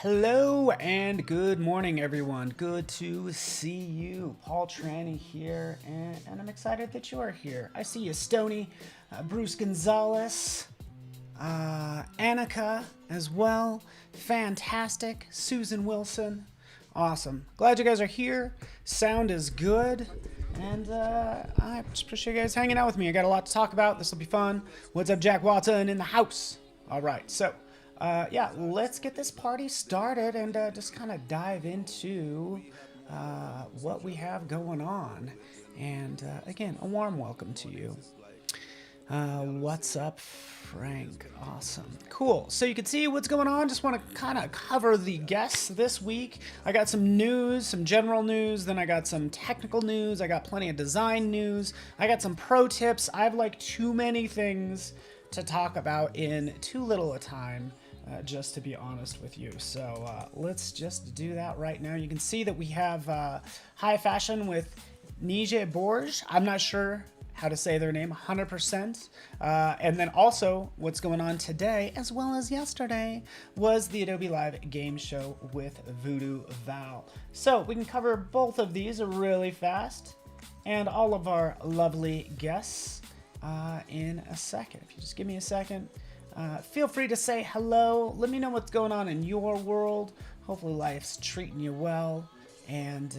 Hello and good morning, everyone. Good to see you. Paul Tranny here, and I'm excited that you are here. I see you, Stony, Bruce Gonzalez, Annika as well. Fantastic. Susan Wilson. Awesome. Glad you guys are here. Sound is good. And I just appreciate you guys hanging out with me. I got a lot to talk about. This will be fun. What's up, Jack Watson in the house? All right, so yeah, let's get this party started and just kind of dive into what we have going on. And again, a warm welcome to you. What's up, Frank? Awesome. Cool. So you can see what's going on. Just want to kind of cover the guests this week. I got some news, some general news. Then I got some technical news. I got plenty of design news. I got some pro tips. I have like too many things to talk about in too little a time, just to be honest with you. So let's just do that right now. You can see that we have high fashion with Nije Borge. I'm not sure how to say their name 100%. And then also what's going on today, as well as yesterday, was the Adobe Live game show with Voodoo Val. So we can cover both of these really fast and all of our lovely guests in a second. If you just give me a second, feel free to say hello. Let me know what's going on in your world. Hopefully life's treating you well and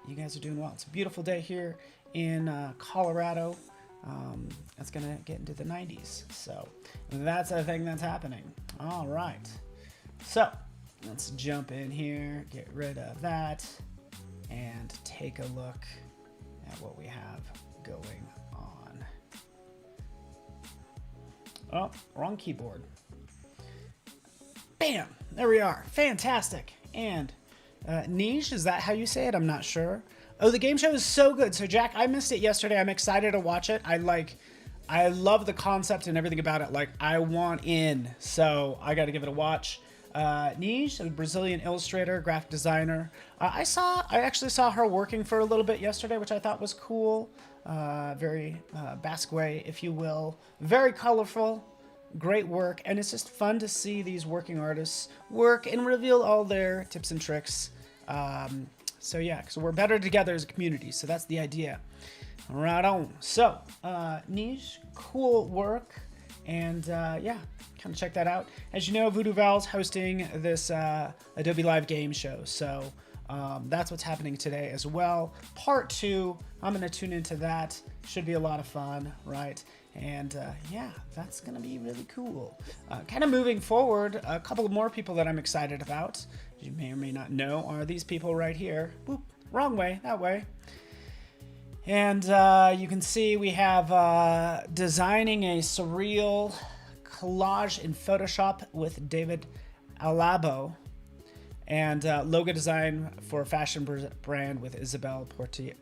you guys are doing well. It's a beautiful day here in Colorado. It's gonna get into the 90s, so that's a thing that's happening. All right, so let's jump in here, get rid of that, and take a look at what we have going on. Oh, wrong keyboard. Bam, there we are. Fantastic. And Niche, is that how you say it? I'm not sure. Oh, the game show is so good. So Jack, I missed it yesterday. I'm excited to watch it. I love the concept and everything about it. Like, I want in, so I got to give it a watch. Niche, a Brazilian illustrator, graphic designer. I actually saw her working for a little bit yesterday, which I thought was cool. Very Basque way, if you will. Very colorful, great work, and it's just fun to see these working artists work and reveal all their tips and tricks. So yeah, because we're better together as a community, so that's the idea. Right on. So, Niche, cool work, and yeah, kind of check that out. As you know, Voodoo Val's hosting this Adobe Live game show, so that's what's happening today as well. Part 2, I'm going to tune into that. Should be a lot of fun, right? And yeah, that's going to be really cool. Kind of moving forward, a couple of more people that I'm excited about, you may or may not know, are these people right here. Boop, wrong way, that way. And you can see we have designing a surreal collage in Photoshop with David Alabo. And logo design for a fashion brand with Isabelle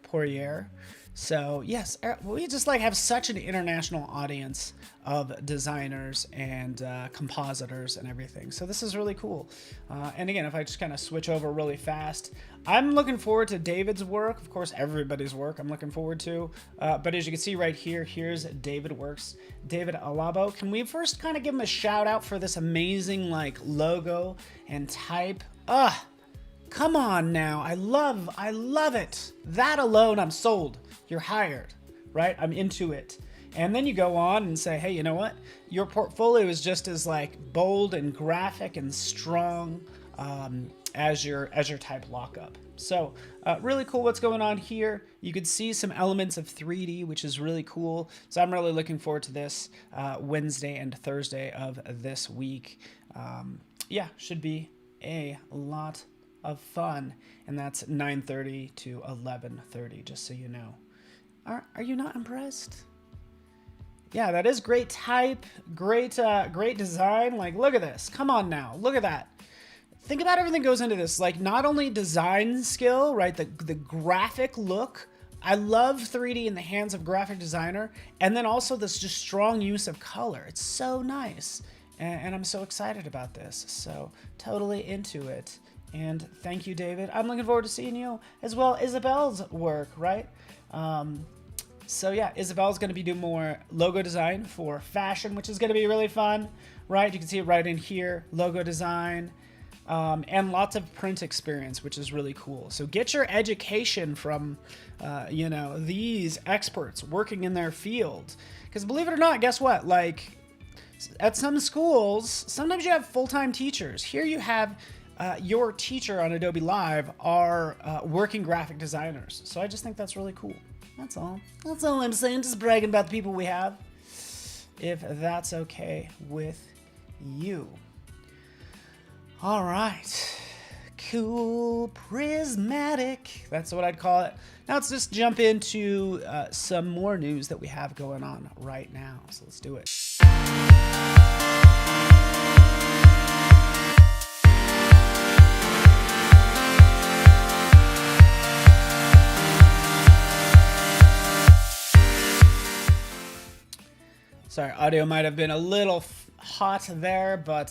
Poirier. So yes, we just like have such an international audience of designers and compositors and everything. So this is really cool. And again, if I just kind of switch over really fast, I'm looking forward to David's work. Of course, everybody's work I'm looking forward to. But as you can see right here, here's David Works, David Alabo. Can we first kind of give him a shout out for this amazing like logo and type? Come on now. I love it. That alone, I'm sold. You're hired, right? I'm into it. And then you go on and say, hey, you know what? Your portfolio is just as like bold and graphic and strong as your type lockup. So really cool what's going on here. You could see some elements of 3D, which is really cool. So I'm really looking forward to this Wednesday and Thursday of this week. Yeah, should be a lot of fun, and that's 9:30 to 11:30, just so you know. Are you not impressed? Yeah, that is great type, great design. Like, look at this. Come on now, look at that. Think about everything that goes into this. Like, not only design skill, right? The graphic look. I love 3D in the hands of graphic designer, and then also this just strong use of color. It's so nice. And I'm so excited about this. So totally into it. And thank you, David. I'm looking forward to seeing you as well. Isabel's work, right? So yeah, Isabel's going to be doing more logo design for fashion, which is going to be really fun, right? You can see it right in here, logo design. and lots of print experience, which is really cool. So get your education from, these experts working in their field. Because believe it or not, guess what? Like, at some schools, sometimes you have full-time teachers. Here you have your teacher on Adobe Live are working graphic designers. So I just think that's really cool. That's all. That's all I'm saying. Just bragging about the people we have. If that's okay with you. All right. Cool Prismatic. That's what I'd call it. Now let's just jump into some more news that we have going on right now. So let's do it. Sorry, audio might have been a little hot there, but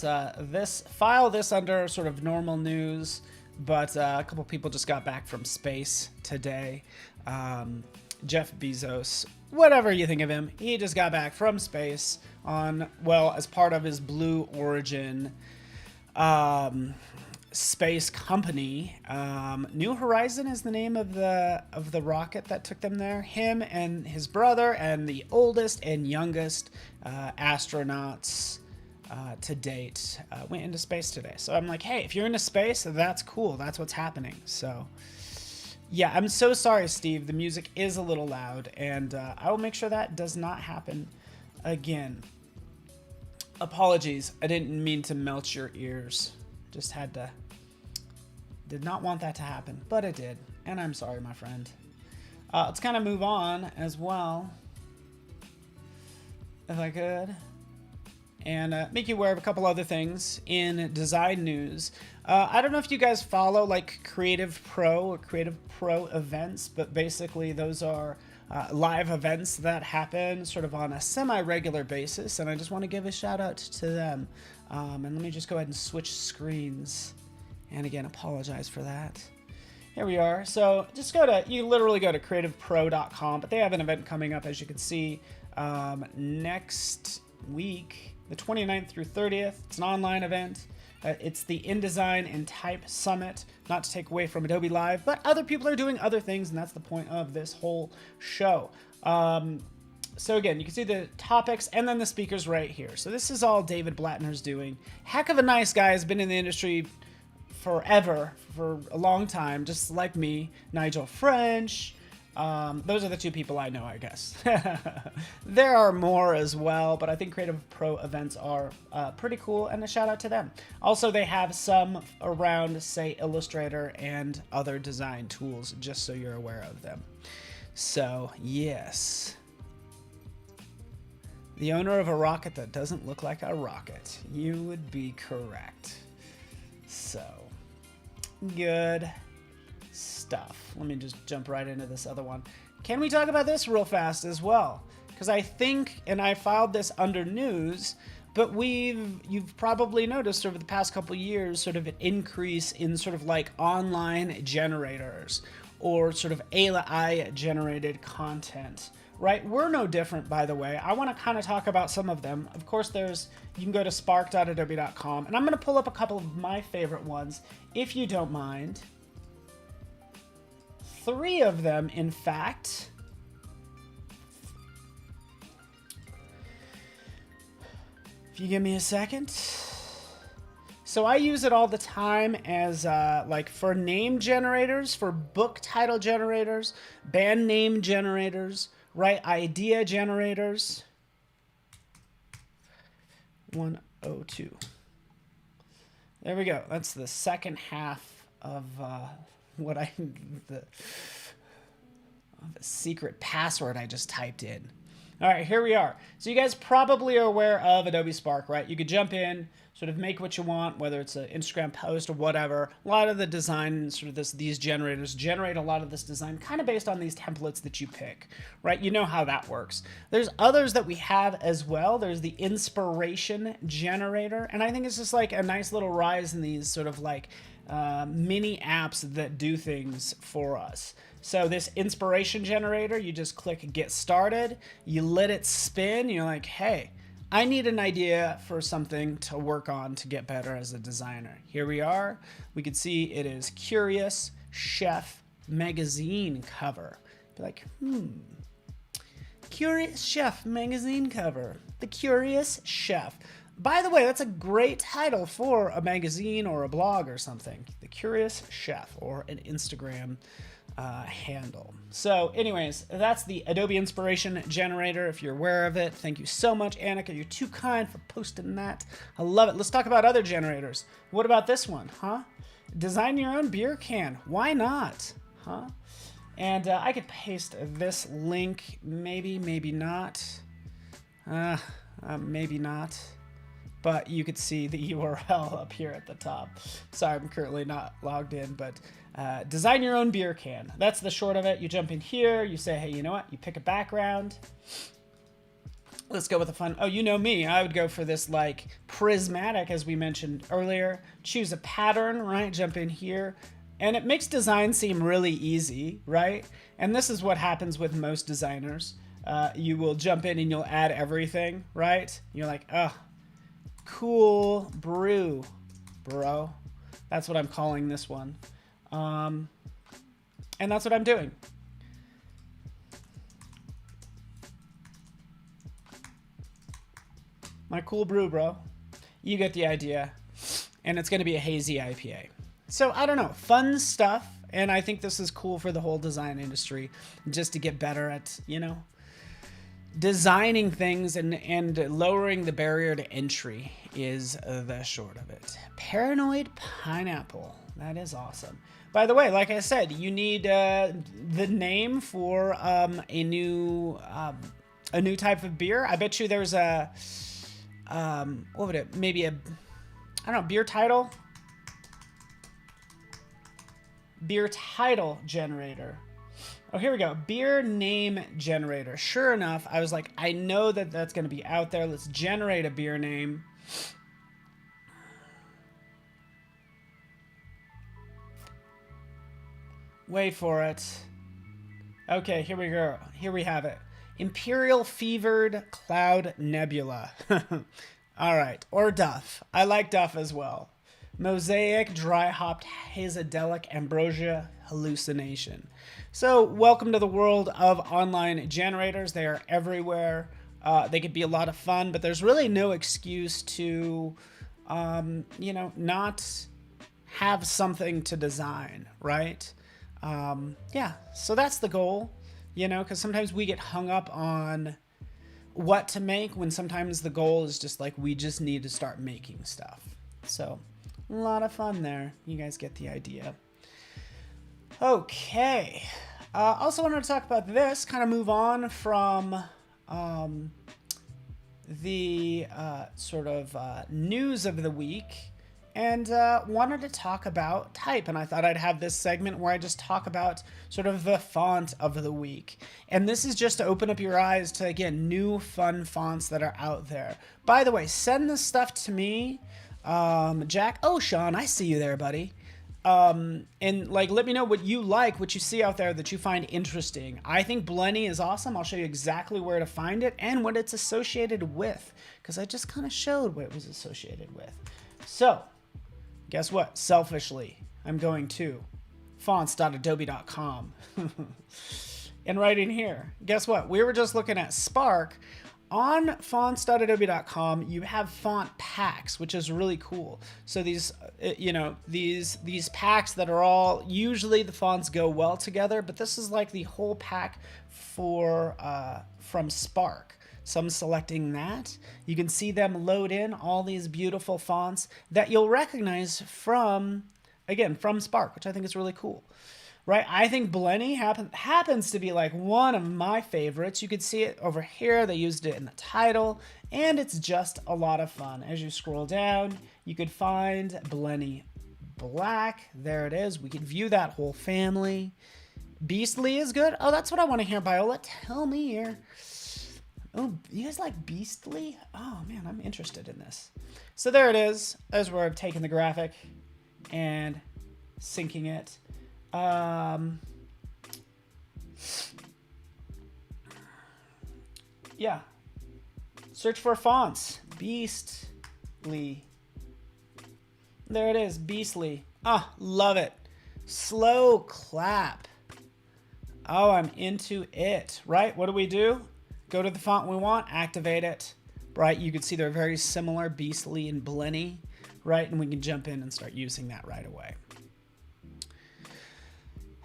file this under sort of normal news. But a couple people just got back from space today. Jeff Bezos, whatever you think of him, he just got back from space as part of his Blue Origin space company. New Horizon is the name of the rocket that took them there. Him and his brother and the oldest and youngest astronauts to date went into space today. So I'm like, hey, if you're into space, that's cool. That's what's happening. So yeah, I'm so sorry, Steve. The music is a little loud, and I will make sure that does not happen again. Apologies. I didn't mean to melt your ears. Just did not want that to happen, but it did. And I'm sorry, my friend. Let's kind of move on as well, if I could. And make you aware of a couple other things in design news. I don't know if you guys follow like Creative Pro or Creative Pro events, but basically those are live events that happen sort of on a semi-regular basis, and I just want to give a shout out to them. And let me just go ahead and switch screens. And again, apologize for that. Here we are. So just you literally go to creativepro.com, but they have an event coming up, as you can see, next week, the 29th through 30th. It's an online event. It's the InDesign and Type Summit, not to take away from Adobe Live, but other people are doing other things, and that's the point of this whole show. So again, you can see the topics and then the speakers right here. So this is all David Blattner's doing. Heck of a nice guy, has been in the industry forever, for a long time, just like me. Nigel French. Those are the two people I know, I guess. There are more as well, but I think Creative Pro events are pretty cool, and a shout out to them. Also, they have some around, say, Illustrator and other design tools, just so you're aware of them. So, yes. The owner of a rocket that doesn't look like a rocket. You would be correct. So, good stuff. Let me just jump right into this other one. Can we talk about this real fast as well? Because I think, and I filed this under news, but you've probably noticed over the past couple years sort of an increase in sort of like online generators or sort of AI generated content. Right? We're no different, by the way. I want to kind of talk about some of them. Of course, you can go to spark.adobe.com, and I'm going to pull up a couple of my favorite ones, if you don't mind. 3 of them, in fact. If you give me a second. So I use it all the time as like for name generators, for book title generators, band name generators, right? Idea generators. 102. There we go. That's the second half of the secret password I just typed in. All right, here we are. So you guys probably are aware of Adobe Spark, right? You could jump in, sort of make what you want, whether it's an Instagram post or whatever. A lot of the design, sort of these generators generate a lot of this design kind of based on these templates that you pick, right? You know how that works. There's others that we have as well. There's the inspiration generator, and I think it's just like a nice little rise in these sort of like mini apps that do things for us. So this inspiration generator, you just click get started, you let it spin, you're like, hey, I need an idea for something to work on to get better as a designer. Here we are. We can see it is Curious Chef magazine cover. Be like, Curious Chef magazine cover. The Curious Chef. By the way, that's a great title for a magazine or a blog or something. The Curious Chef, or an Instagram handle. So anyways, that's the Adobe Inspiration Generator. If you're aware of it, thank you so much, Annika. You're too kind for posting that. I love it. Let's talk about other generators. What about this one, huh? Design your own beer can. Why not, huh? And I could paste this link. Maybe, maybe not. Maybe not. But you could see the URL up here at the top. Sorry, I'm currently not logged in, but design your own beer can. That's the short of it. You jump in here, you say, hey, you know what? You pick a background. Let's go with a fun, oh, you know me. I would go for this like prismatic, as we mentioned earlier. Choose a pattern, right? Jump in here. And it makes design seem really easy, right? And this is what happens with most designers. You will jump in and you'll add everything, right? You're like, oh, cool brew, bro. That's what I'm calling this one. And that's what I'm doing. My cool brew, bro. You get the idea. And it's going to be a hazy IPA. So I don't know, fun stuff. And I think this is cool for the whole design industry, just to get better at, you know, designing things and lowering the barrier to entry is the short of it. Paranoid Pineapple. That is awesome. By the way, like I said, you need the name for a new type of beer. I bet you there's a what would it? Maybe a, I don't know, beer title. Beer title generator. Oh, here we go. Beer name generator. Sure enough, I was like, I know that that's going to be out there. Let's generate a beer name. Wait for it. Okay, here we go. Here we have it. Imperial Fevered Cloud Nebula. All right. Or Duff. I like Duff as well. Mosaic Dry Hopped Hazadelic Ambrosia Hallucination. So welcome to the world of online generators. They are everywhere. They could be a lot of fun, but there's really no excuse to, you know, not have something to design, right? Yeah, so that's the goal, you know, because sometimes we get hung up on what to make when sometimes the goal is just like, we just need to start making stuff. So a lot of fun there. You guys get the idea. Okay. Also wanted to talk about this, kind of move on from the sort of news of the week, and wanted to talk about type. And I thought I'd have this segment where I just talk about sort of the font of the week. And this is just to open up your eyes to, again, new fun fonts that are out there. By the way, send this stuff to me. Jack. Oh, Sean, I see you there, buddy. And like, let me know what you like, what you see out there that you find interesting. I think Blenny is awesome. I'll show you exactly where to find it and what it's associated with, because I just kind of showed what it was associated with. So guess what? Selfishly, I'm going to fonts.adobe.com. And right in here, guess what? We were just looking at Spark. On fonts.adobe.com, you have font packs, which is really cool. So these, you know, these packs that are all, usually the fonts go well together, but this is like the whole pack for from Spark. So I'm selecting that. You can see them load in all these beautiful fonts that you'll recognize from, again, from Spark, which I think is really cool. Right, I think Blenny happens to be like one of my favorites. You could see it over here. They used it in the title, and it's just a lot of fun. As you scroll down, you could find Blenny Black. There it is. We could view that whole family. Beastly is good. Oh, that's what I want to hear, Viola. Tell me here. Oh, you guys like Beastly? Oh, man, I'm interested in this. So there it is. As we're taking the graphic and syncing it. Yeah. Search for fonts. Beastly. There it is. Beastly. Ah, love it. Slow clap. Oh, I'm into it. Right? What do? Go to the font we want, activate it. Right? You can see they're very similar, Beastly and Blenny. Right? And we can jump in and start using that right away.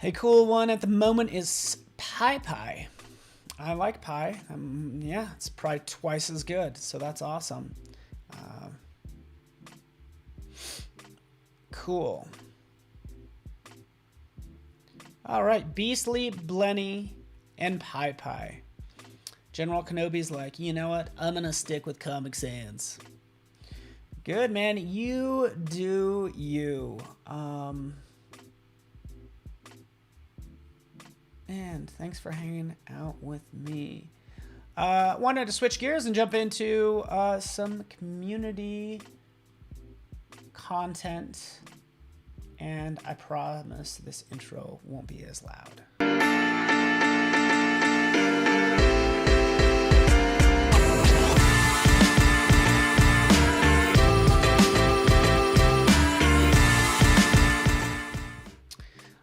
A cool one at the moment is PyPy. I like Pi. Yeah, it's probably twice as good, so that's awesome. Cool. All right, Beastly, Blenny, and PyPy. General Kenobi's like, you know what? I'm gonna stick with Comic Sans. Good, man. You do you. And thanks for hanging out with me. Wanted to switch gears and jump into some community content. And I promise this intro won't be as loud.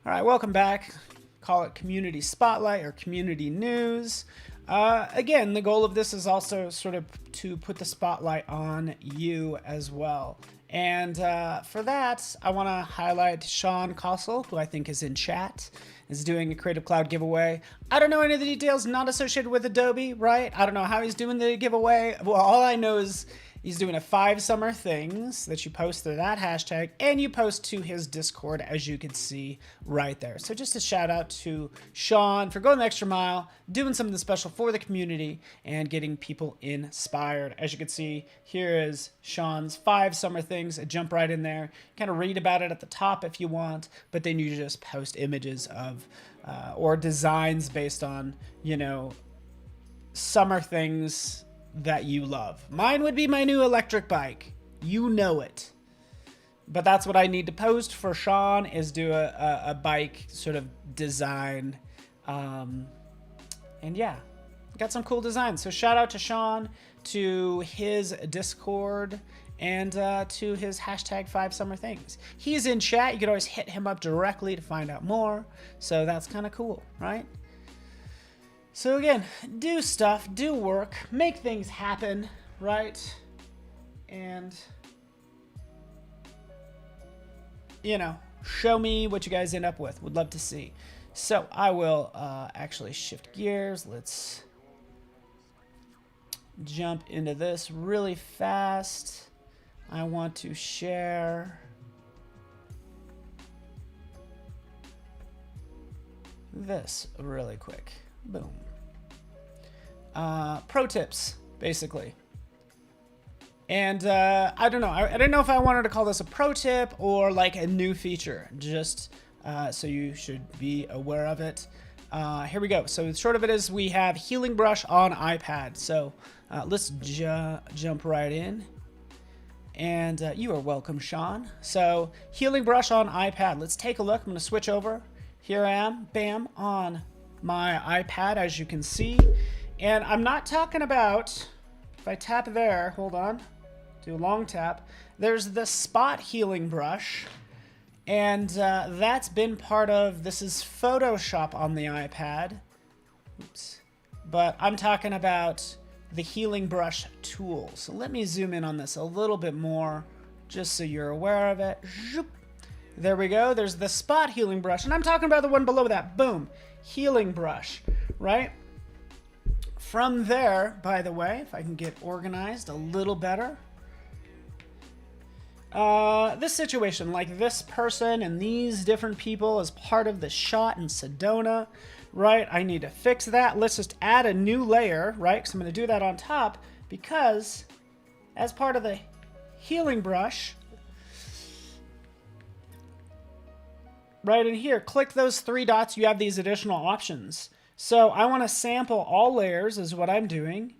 All right, welcome back. Call it Community Spotlight or Community News. Again, the goal of this is also sort of to put the spotlight on you as well. And for that, I want to highlight Sean Kossel, who I think is in chat, is doing a Creative Cloud giveaway. I don't know any of the details, not associated with Adobe, right? I don't know how he's doing the giveaway. Well, all I know is he's doing a 5 summer things that you post through that hashtag, and you post to his Discord, as you can see right there. So just a shout out to Sean for going the extra mile, doing something special for the community, and getting people inspired. As you can see, here is Sean's 5 summer things. Jump right in there, kind of read about it at the top if you want, but then you just post images of or designs based on, you know, summer things that you love. Mine would be my new electric bike. You know it. But that's what I need to post for Sean, is do a bike sort of design. And yeah, got some cool designs. So shout out to Sean, to his Discord, and to his hashtag 5 summer things. He's in chat. You could always hit him up directly to find out more. So that's kind of cool, right? So again, do stuff, do work, make things happen, right? And, you know, show me what you guys end up with. Would love to see. So I will actually shift gears. Let's jump into this really fast. I want to share this really quick. Boom. Pro tips, basically. And I don't know. I didn't know if I wanted to call this a pro tip or like a new feature, just so you should be aware of it. Here we go. So the short of it is we have Healing Brush on iPad. So let's jump right in. And you are welcome, Sean. So Healing Brush on iPad. Let's take a look. I'm going to switch over. Here I am, bam, on my iPad, as you can see. And I'm not talking about, if I tap there, hold on, do a long tap, there's the Spot Healing Brush. And that's been part of, this is Photoshop on the iPad. Oops. But I'm talking about the Healing Brush tool. So let me zoom in on this a little bit more, just so you're aware of it. There we go. There's the Spot Healing Brush. And I'm talking about the one below that. Boom. Healing Brush, right? From there, by the way, if I can get organized a little better. This situation, like this person and these different people as part of the shot in Sedona, right? I need to fix that. Let's just add a new layer, right? Because I'm going to do that on top, because as part of the Healing Brush, right in here, click those 3 dots. You have these additional options. So I want to sample all layers is what I'm doing.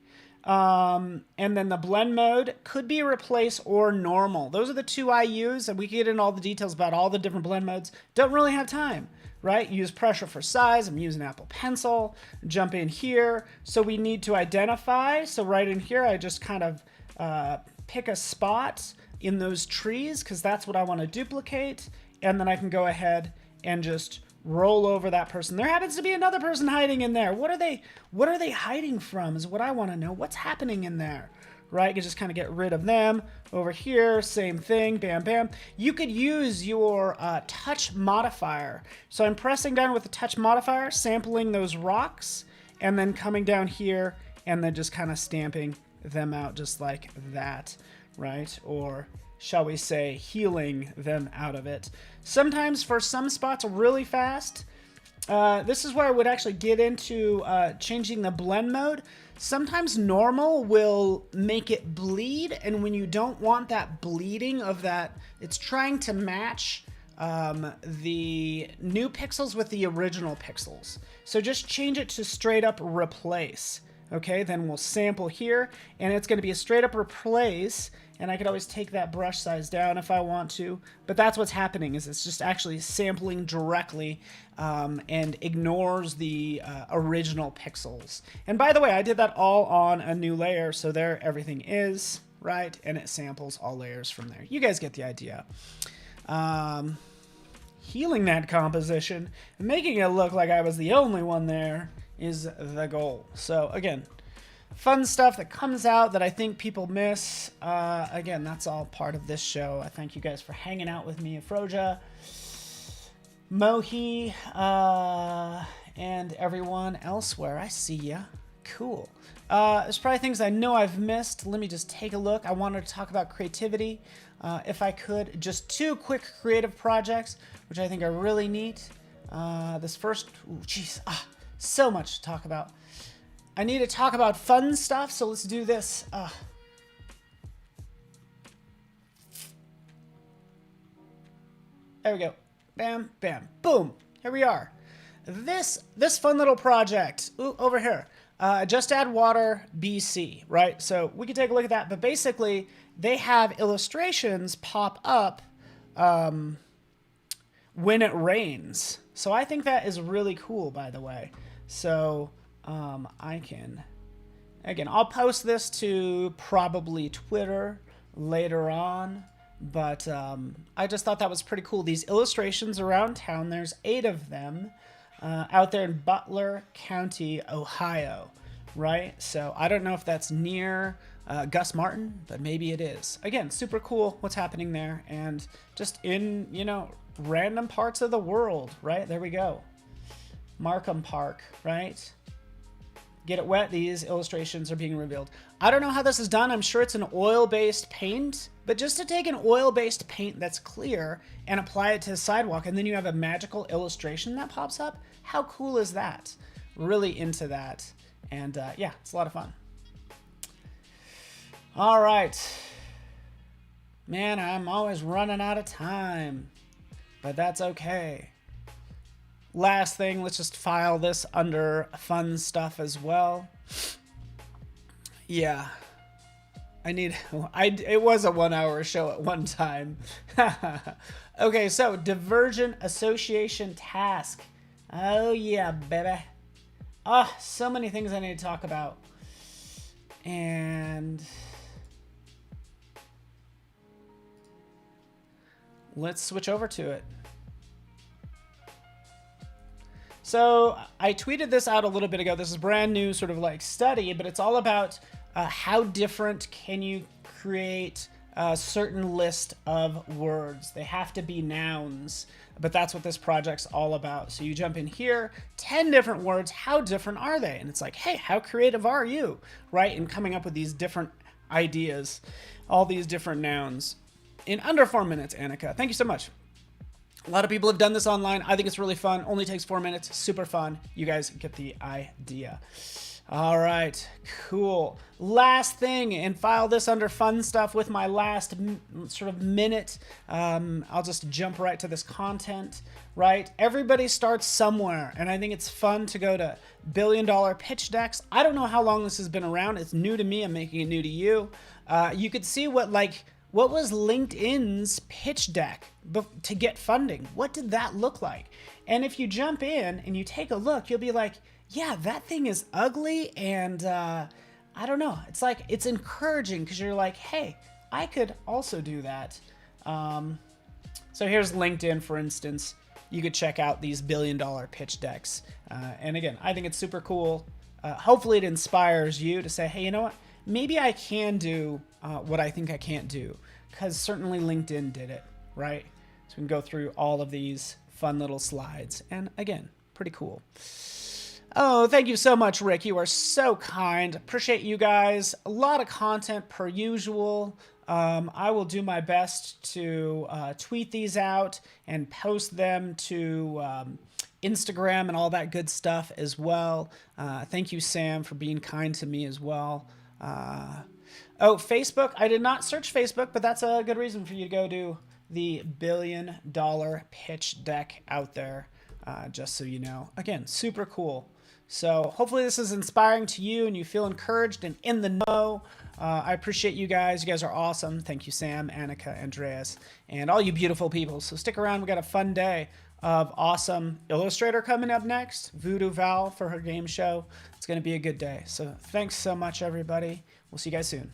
And then the blend mode could be replace or normal. Those are the 2 I use, and we can get into all the details about all the different blend modes. Don't really have time. right? Use pressure for size. I'm using Apple Pencil. Jump in here. So we need to identify. So right in here, I just kind of pick a spot in those trees because that's what I want to duplicate. And then I can go ahead and just roll over that person. There happens to be another person hiding in there. What are they hiding from is what I want to know. What's happening in there? Right? You can just kind of get rid of them. Over here, same thing, bam, bam. You could use your touch modifier. So I'm pressing down with the touch modifier, sampling those rocks, and then coming down here, and then just kind of stamping them out just like that, right? Or shall we say, healing them out of it. Sometimes for some spots really fast, this is where I would actually get into changing the blend mode. Sometimes normal will make it bleed, and when you don't want that bleeding of that, it's trying to match the new pixels with the original pixels. So just change it to straight up replace. Okay, then we'll sample here, and it's going to be a straight up replace, and I could always take that brush size down if I want to, but that's what's happening, is it's just actually sampling directly and ignores the original pixels. And by the way, I did that all on a new layer, so there everything is, right, and it samples all layers from there. You guys get the idea. Healing that composition, and making it look like I was the only one there is the goal. So again, fun stuff that comes out that I think people miss. Again, that's all part of this show. I thank you guys for hanging out with me, Afroja, Mohi, and everyone elsewhere. I see ya. Cool. There's probably things I know I've missed. Let me just take a look. I wanted to talk about creativity. If I could, just 2 quick creative projects, which I think are really neat. This first, so much to talk about. I need to talk about fun stuff, so let's do this. There we go. Bam, bam, boom. Here we are. This fun little project, over here. Just Add Water BC, right? So we can take a look at that, but basically they have illustrations pop up when it rains. So I think that is really cool, by the way. So I can, again, I'll post this to probably Twitter later on, but I just thought that was pretty cool. These illustrations around town, there's 8 of them out there in Butler County, Ohio, right? So I don't know if that's near Gus Martin, but maybe it is. Again, super cool what's happening there, and just in, random parts of the world, right? There we go. Markham Park, right? Get it wet, these illustrations are being revealed. I don't know how this is done. I'm sure it's an oil-based paint, but just to take an oil-based paint that's clear and apply it to the sidewalk, and then you have a magical illustration that pops up, how cool is that? Really into that. And yeah, it's a lot of fun. All right. Man, I'm always running out of time, but that's okay. Last thing, let's just file this under fun stuff as well. Yeah. It was a 1-hour show at one time. Okay, so Divergent Association Task. Oh yeah, baby. So many things I need to talk about. And let's switch over to it. So I tweeted this out a little bit ago. This is brand new sort of like study, but it's all about how different can you create a certain list of words. They have to be nouns, but that's what this project's all about. So you jump in here, 10 different words. How different are they? And it's like, hey, how creative are you? Right? And coming up with these different ideas, all these different nouns in under 4 minutes, Annika. Thank you so much. A lot of people have done this online. I think it's really fun. Only takes 4 minutes. Super fun. You guys get the idea. All right, cool. Last thing, and file this under fun stuff with my last sort of minute. I'll just jump right to this content, right? Everybody starts somewhere, and I think it's fun to go to billion-dollar pitch decks. I don't know how long this has been around. It's new to me. I'm making it new to you. You could see what what was LinkedIn's pitch deck to get funding? What did that look like? And if you jump in and you take a look, you'll be like, yeah, that thing is ugly. And I don't know. It's like, it's encouraging because you're like, hey, I could also do that. So here's LinkedIn, for instance. You could check out these billion-dollar pitch decks. And again, I think it's super cool. Hopefully it inspires you to say, hey, you know what? Maybe I can do what I think I can't do, because certainly LinkedIn did it, right? So we can go through all of these fun little slides. And again, pretty cool. Oh, thank you so much, Rick. You are so kind. Appreciate you guys. A lot of content per usual. I will do my best to tweet these out and post them to Instagram and all that good stuff as well. Thank you, Sam, for being kind to me as well. Oh, Facebook. I did not search Facebook, but that's a good reason for you to go to the billion-dollar pitch deck out there, just so you know. Again, super cool. So hopefully this is inspiring to you and you feel encouraged and in the know. I appreciate you guys. You guys are awesome. Thank you, Sam, Annika, Andreas, and all you beautiful people. So stick around. We got a fun day of awesome Illustrator coming up next. Voodoo Val for her game show. It's going to be a good day. So thanks so much, everybody. We'll see you guys soon.